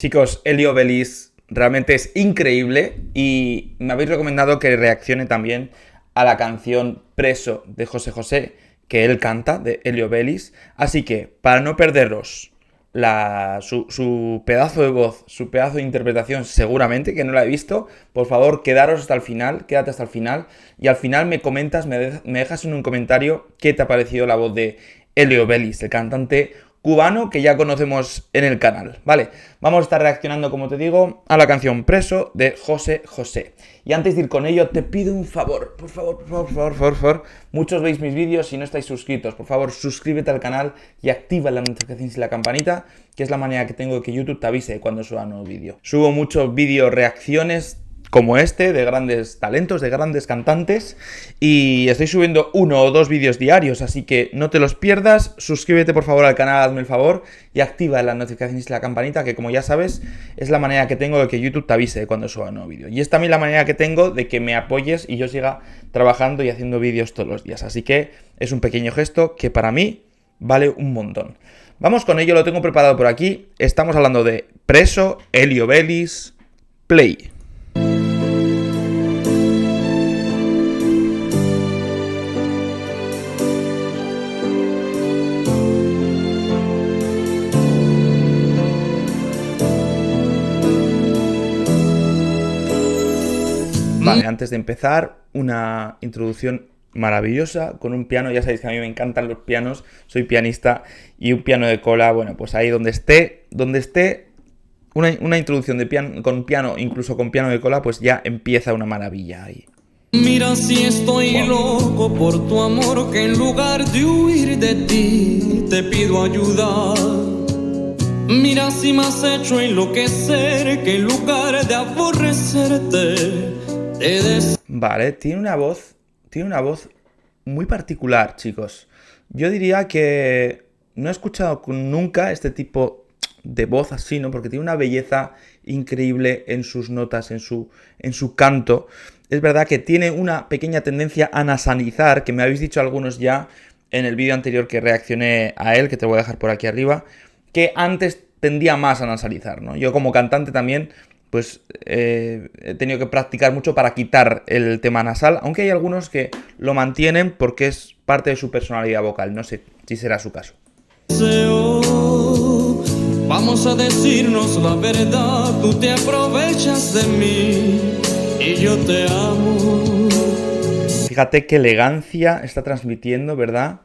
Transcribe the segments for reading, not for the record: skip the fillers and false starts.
Chicos, Elio Belis realmente es increíble y me habéis recomendado que reaccione también a la canción Preso de José José, que él canta, de Elio Belis. Así que, para no perderos su pedazo de voz, su pedazo de interpretación, seguramente, que no la he visto, por favor, quedaros hasta el final, quédate hasta el final, y al final me comentas, me dejas en un comentario qué te ha parecido la voz de Elio Belis, el cantante cubano que ya conocemos en el canal, ¿vale? Vamos a estar reaccionando, como te digo, a la canción Preso de José José. Y antes de ir con ello, te pido un favor, por favor. Muchos veis mis vídeos y no estáis suscritos. Por favor, suscríbete al canal y activa las notificaciones y la campanita, que es la manera que tengo de que YouTube te avise cuando suba un nuevo vídeo. Subo muchos vídeos reacciones como este, de grandes talentos, de grandes cantantes, y estoy subiendo 1 o 2 vídeos diarios, así que no te los pierdas. Suscríbete por favor al canal, hazme el favor, y activa las notificaciones y la campanita, que como ya sabes, es la manera que tengo de que YouTube te avise cuando suba un nuevo vídeo. Y es también la manera que tengo de que me apoyes y yo siga trabajando y haciendo vídeos todos los días, así que es un pequeño gesto que para mí vale un montón. Vamos con ello, lo tengo preparado por aquí. Estamos hablando de Preso, Elio Belis, Play. Vale, antes de empezar, una introducción maravillosa con un piano. Ya sabéis que a mí me encantan los pianos, soy pianista, y un piano de cola, bueno, pues ahí donde esté, una introducción de piano, con piano, incluso con piano de cola, pues ya empieza una maravilla ahí. Mira si estoy loco por tu amor, que en lugar de huir de ti te pido ayuda. Mira si me has hecho enloquecer, que en lugar de aborrecerte Vale, tiene una voz muy particular, chicos. Yo diría que no he escuchado nunca este tipo de voz así, ¿no? Porque tiene una belleza increíble en sus notas, en su canto. Es verdad que tiene una pequeña tendencia a nasalizar, que me habéis dicho algunos ya en el vídeo anterior que reaccioné a él, que te voy a dejar por aquí arriba, que antes tendía más a nasalizar, ¿no? Yo como cantante también, pues he tenido que practicar mucho para quitar el tema nasal, aunque hay algunos que lo mantienen porque es parte de su personalidad vocal. No sé si será su caso. Vamos a decirnos la verdad, tú te aprovechas de mí y yo te amo. Fíjate qué elegancia está transmitiendo, ¿verdad?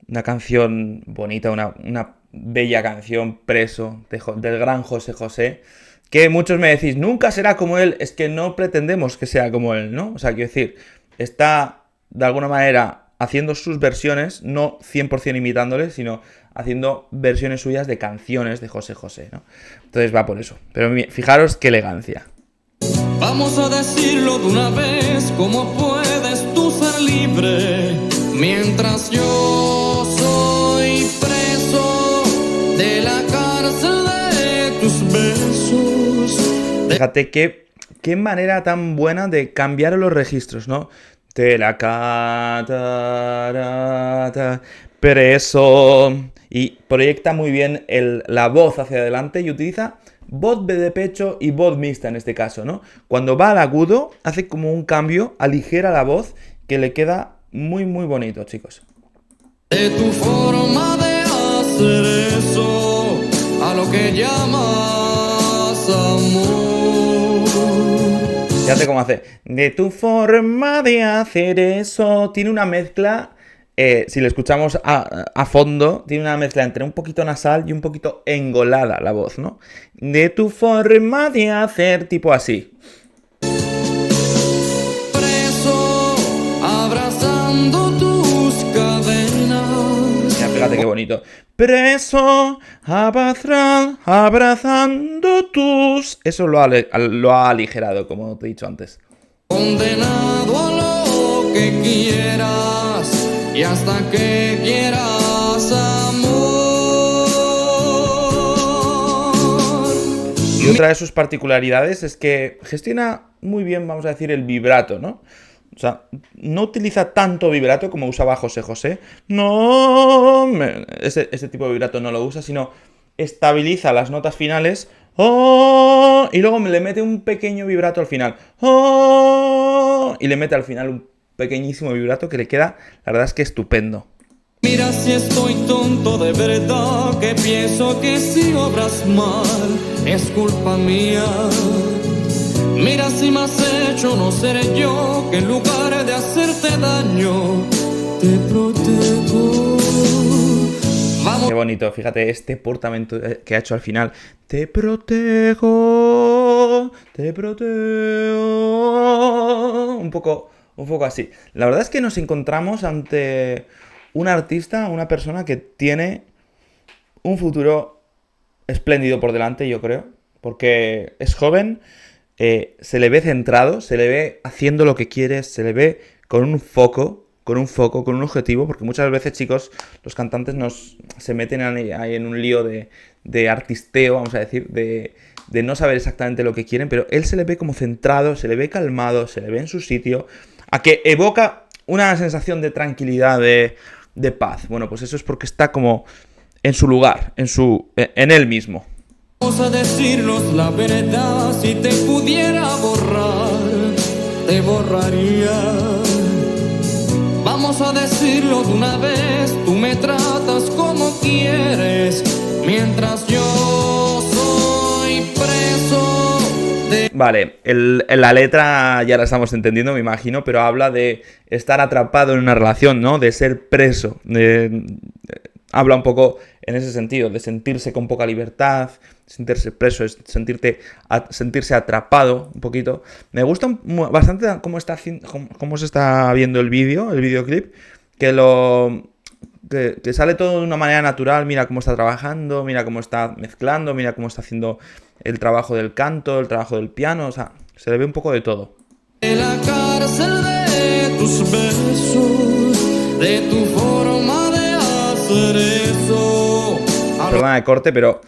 Una canción bonita, una bella canción, Preso, del gran José José, que muchos me decís, nunca será como él. Es que no pretendemos que sea como él, ¿no? O sea, quiero decir, está de alguna manera haciendo sus versiones, no 100% imitándole, sino haciendo versiones suyas de canciones de José José, ¿no? Entonces va por eso. Pero fijaros qué elegancia. Vamos a decirlo de una vez, ¿cómo puedes tú ser libre mientras yo soy preso de la cárcel de tus besos? Fíjate qué manera tan buena de cambiar los registros, ¿no? De la catarata, preso. Y proyecta muy bien la voz hacia adelante y utiliza voz de pecho y voz mixta en este caso, ¿no? Cuando va al agudo, hace como un cambio, aligera la voz, que le queda muy bonito, chicos. De tu forma de hacer eso, a lo que llamas amor. Fíjate cómo hace. De tu forma de hacer eso. Tiene una mezcla, si lo escuchamos a fondo, tiene una mezcla entre un poquito nasal y un poquito engolada la voz, ¿no? De tu forma de hacer, tipo así. Preso, abrazando tus cadenas. Mira, fíjate qué bonito. Preso, abrazando tus... Eso lo ha aligerado, como te he dicho antes. Condenado a lo que quieras y hasta que quieras amor. Y otra de sus particularidades es que gestiona muy bien, vamos a decir, el vibrato, ¿no? O sea, no utiliza tanto vibrato como usaba José José. No, ese tipo de vibrato no lo usa, sino estabiliza las notas finales ¡Oh! Y luego le mete un pequeño vibrato al final. ¡Oh! Y le mete al final un pequeñísimo vibrato que le queda, la verdad es que estupendo. Mira si estoy tonto de verdad, que pienso que si obras mal es culpa mía. Mira si me has hecho no seré yo, que en lugar de hacerte daño te protejo. Qué bonito, fíjate este portamento que ha hecho al final. Te protejo, te protejo. Un poco así. La verdad es que nos encontramos ante un artista, una persona que tiene un futuro espléndido por delante, yo creo. Porque es joven, se le ve centrado, se le ve haciendo lo que quiere, se le ve con un foco, con un objetivo, porque muchas veces, chicos, los cantantes se meten ahí en un lío de artisteo, vamos a decir, de no saber exactamente lo que quieren, pero él se le ve como centrado, se le ve calmado, se le ve en su sitio, a que evoca una sensación de tranquilidad, de paz. Bueno, pues eso es porque está como en su lugar, en él mismo. Vamos a decirnos la verdad, si te pudiera borrar, te borraría. Vamos a decirlo de una vez, tú me tratas como quieres, mientras yo soy preso de... Vale, la letra ya la estamos entendiendo, me imagino, pero habla de estar atrapado en una relación, ¿no? De ser preso. Habla un poco en ese sentido, de sentirse con poca libertad, sentirse preso, sentirse atrapado un poquito. Me gusta bastante cómo se está viendo el videoclip, que sale todo de una manera natural. Mira cómo está trabajando, mira cómo está mezclando, mira cómo está haciendo el trabajo del canto, el trabajo del piano, o sea, se le ve un poco de todo. De la cárcel de tus besos, de tu forma de hacer eso. Perdona de corte, pero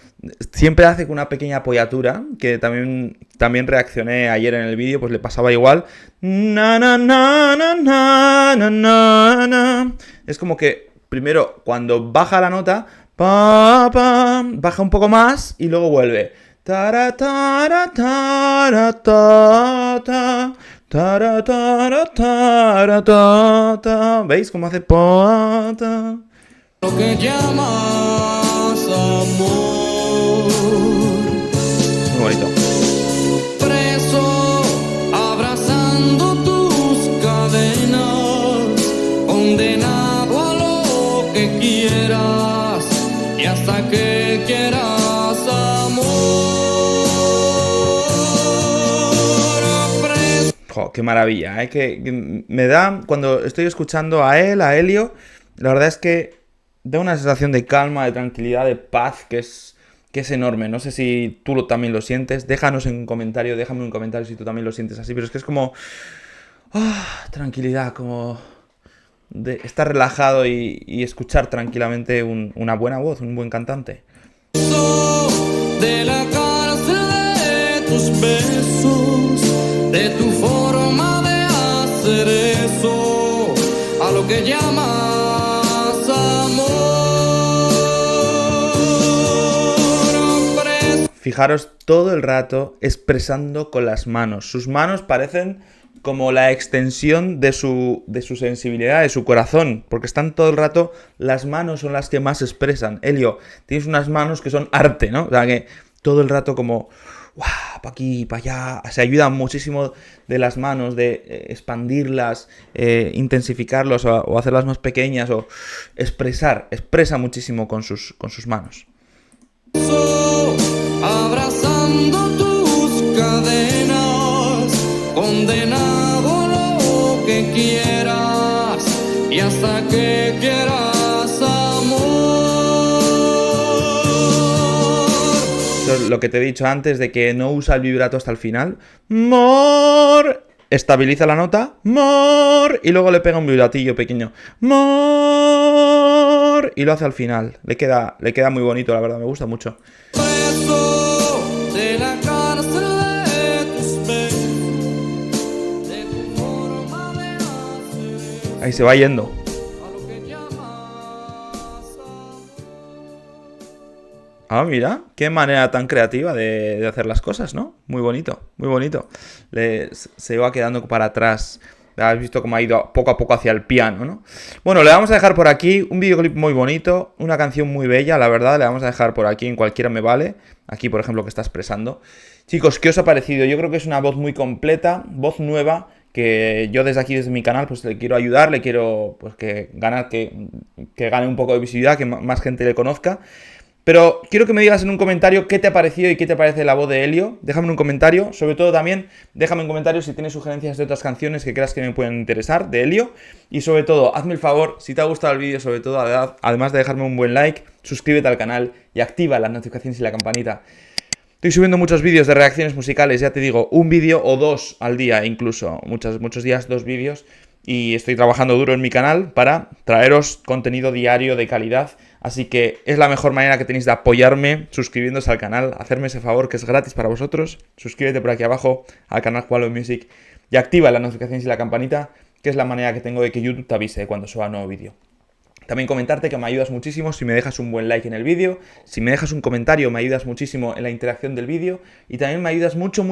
siempre hace con una pequeña apoyatura, que también reaccioné ayer en el vídeo, pues le pasaba igual. Na, na, na, na, na, na, na, na. Es como que primero cuando baja la nota, baja un poco más y luego vuelve. Tara, tara, tara, ta, ta, tara, tara, tara, ta, ta. ¿Veis cómo hace ta? Lo que llamas amor. Muy bonito. Preso, abrazando tus cadenas, condenado a lo que quieras y hasta que quieras amor. Preso. Jo, qué maravilla, que me da, cuando estoy escuchando a Elio, la verdad es que da una sensación de calma, de tranquilidad, de paz, que es enorme. No sé si tú también lo sientes. Déjame un comentario si tú también lo sientes así. Pero es que es como... tranquilidad, como... de estar relajado y escuchar tranquilamente una buena voz, un buen cantante. De la cárcel de tus besos, de tu forma de hacer eso, a lo que llamas Fijaros todo el rato expresando con las manos. Sus manos parecen como la extensión de su sensibilidad, de su corazón, porque están todo el rato, las manos son las que más expresan. Elio, tienes unas manos que son arte, ¿no? O sea, que todo el rato como, para aquí, para allá, se ayudan muchísimo de las manos, de expandirlas, intensificarlas o hacerlas más pequeñas, o expresa muchísimo con sus manos. Abrazando tus cadenas, condenado lo que quieras y hasta que quieras amor. Lo que te he dicho antes de que no usa el vibrato hasta el final. Mor. Estabiliza la nota. Mor. Y luego le pega un vibratillo pequeño. Mor. Y lo hace al final. Le queda muy bonito, la verdad. Me gusta mucho. De la cárcel de tus besos, de tu forma de hacer. Ahí se va yendo. Ah, mira, qué manera tan creativa de hacer las cosas, ¿no? Muy bonito, muy bonito. Se va quedando para atrás. Has visto cómo ha ido poco a poco hacia el piano, ¿no? Bueno, le vamos a dejar por aquí un videoclip muy bonito, una canción muy bella, la verdad, le vamos a dejar por aquí, en cualquiera me vale. Aquí, por ejemplo, que está expresando. Chicos, ¿qué os ha parecido? Yo creo que es una voz muy completa, voz nueva, que yo desde aquí, desde mi canal, pues le quiero ayudar, le quiero pues que gane un poco de visibilidad, que más gente le conozca. Pero quiero que me digas en un comentario qué te ha parecido y qué te parece la voz de Elio. Déjame en un comentario. Sobre todo también, déjame en comentarios si tienes sugerencias de otras canciones que creas que me pueden interesar de Elio. Y sobre todo, hazme el favor, si te ha gustado el vídeo, sobre todo, además de dejarme un buen like, suscríbete al canal y activa las notificaciones y la campanita. Estoy subiendo muchos vídeos de reacciones musicales, ya te digo, un vídeo o dos al día incluso. Muchos días, 2 vídeos. Y estoy trabajando duro en mi canal para traeros contenido diario de calidad. Así que es la mejor manera que tenéis de apoyarme suscribiéndose al canal, hacerme ese favor que es gratis para vosotros. Suscríbete por aquí abajo al canal Jualo Music y activa las notificaciones y la campanita, que es la manera que tengo de que YouTube te avise cuando suba un nuevo vídeo. También comentarte que me ayudas muchísimo si me dejas un buen like en el vídeo, si me dejas un comentario me ayudas muchísimo en la interacción del vídeo y también me ayudas mucho,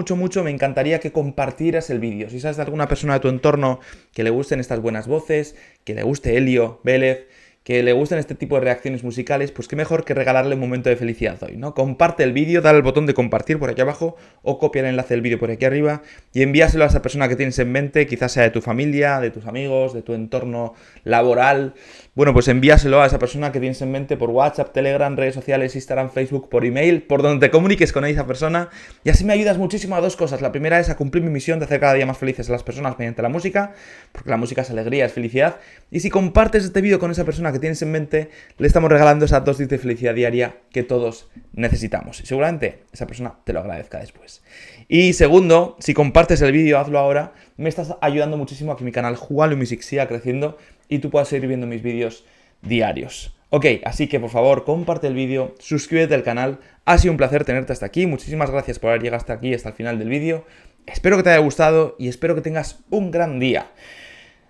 me encantaría que compartieras el vídeo. Si sabes de alguna persona de tu entorno que le gusten estas buenas voces, que le guste Elio Vélez, que le gusten este tipo de reacciones musicales, pues qué mejor que regalarle un momento de felicidad hoy, ¿no? Comparte el vídeo, dale al botón de compartir por aquí abajo o copia el enlace del vídeo por aquí arriba y envíaselo a esa persona que tienes en mente, quizás sea de tu familia, de tus amigos, de tu entorno laboral. Bueno, pues envíaselo a esa persona que tienes en mente por WhatsApp, Telegram, redes sociales, Instagram, Facebook, por email, por donde te comuniques con esa persona. Y así me ayudas muchísimo a 2 cosas. La primera es a cumplir mi misión de hacer cada día más felices a las personas mediante la música, porque la música es alegría, es felicidad. Y si compartes este vídeo con esa persona que tienes en mente, le estamos regalando esa dosis de felicidad diaria que todos necesitamos. Y seguramente esa persona te lo agradezca después. Y segundo, si compartes el vídeo, hazlo ahora, me estás ayudando muchísimo a que mi canal Jualo Music siga creciendo y tú puedas seguir viendo mis vídeos diarios. Ok, así que por favor, comparte el vídeo, suscríbete al canal. Ha sido un placer tenerte hasta aquí. Muchísimas gracias por haber llegado hasta aquí, hasta el final del vídeo. Espero que te haya gustado y espero que tengas un gran día.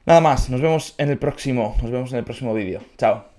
Nada más, nos vemos en el próximo vídeo. Chao.